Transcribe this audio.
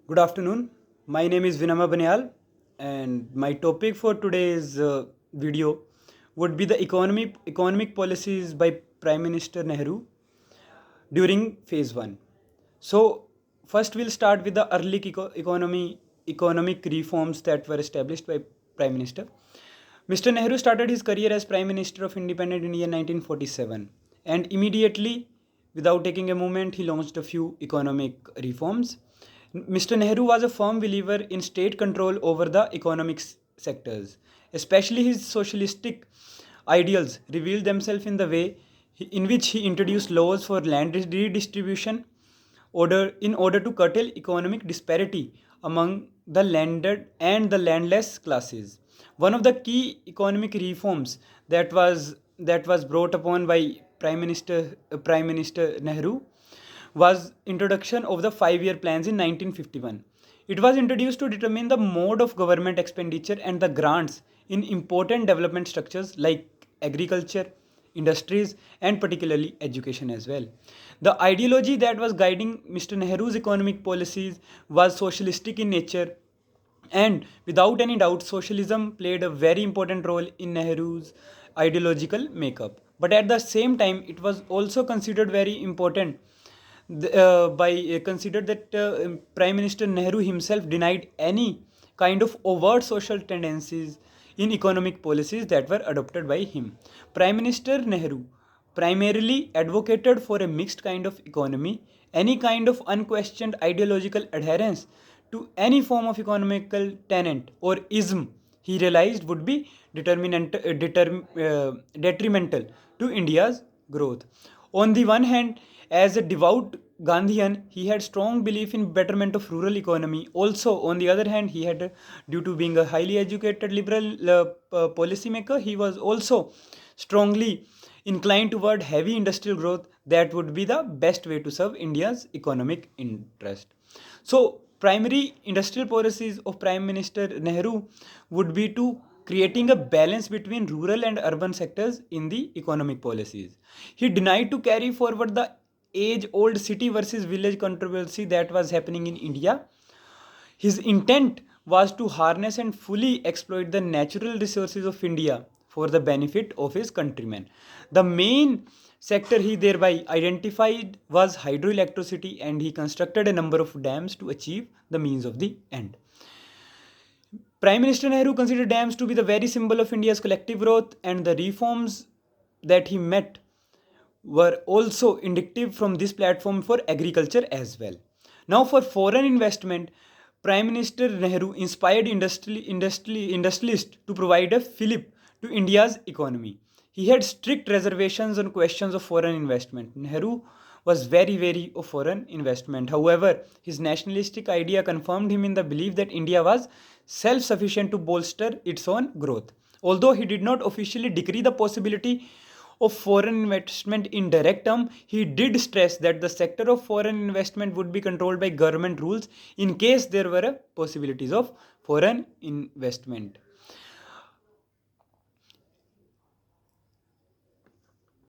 Good afternoon. My name is Banyal, and my topic for today's video would be the economic policies by Prime Minister Nehru during phase 1. So, first we'll start with the early economic reforms that were established by Prime Minister. Mr. Nehru started his career as Prime Minister of Independent India in 1947, and immediately, without taking a moment, he launched a few economic reforms. Mr. Nehru was a firm believer in state control over the economic sectors, especially his socialistic ideals revealed themselves in the way in which he introduced laws for land redistribution in order to curtail economic disparity among the landed and the landless classes. One of the key economic reforms that was brought upon by Prime Minister Nehru was introduction of the 5-year plans in 1951. It was introduced to determine the mode of government expenditure and the grants in important development structures like agriculture, industries, and particularly education as well. The ideology that was guiding Mr. Nehru's economic policies was socialistic in nature, and without any doubt, socialism played a very important role in Nehru's ideological makeup. But at the same time, it was also considered very important by considered that Prime Minister Nehru himself denied any kind of overt social tendencies in economic policies that were adopted by him. Prime Minister Nehru primarily advocated for a mixed kind of economy. Any kind of unquestioned ideological adherence to any form of economical tenet or ism he realized would be detrimental to India's growth. On the one hand, as a devout Gandhian, he had strong belief in betterment of rural economy. Also, on the other hand, he had, due to being a highly educated liberal policymaker, he was also strongly inclined toward heavy industrial growth that would be the best way to serve India's economic interest. So, primary industrial policies of Prime Minister Nehru would be to creating a balance between rural and urban sectors in the economic policies. He denied to carry forward the age old city versus village controversy that was happening in India. His intent was to harness and fully exploit the natural resources of India for the benefit of his countrymen. The main sector he thereby identified was hydroelectricity, and he constructed a number of dams to achieve the means of the end. Prime Minister Nehru considered dams to be the very symbol of India's collective growth, and the reforms that he met were also indicative from this platform for agriculture as well. Now, for foreign investment, Prime Minister Nehru inspired industrialists to provide a fillip to India's economy. He had strict reservations on questions of foreign investment. Nehru was very wary of foreign investment. However, his nationalistic idea confirmed him in the belief that India was self sufficient to bolster its own growth. Although he did not officially decree the possibility of foreign investment in direct term, he did stress that the sector of foreign investment would be controlled by government rules in case there were possibilities of foreign investment.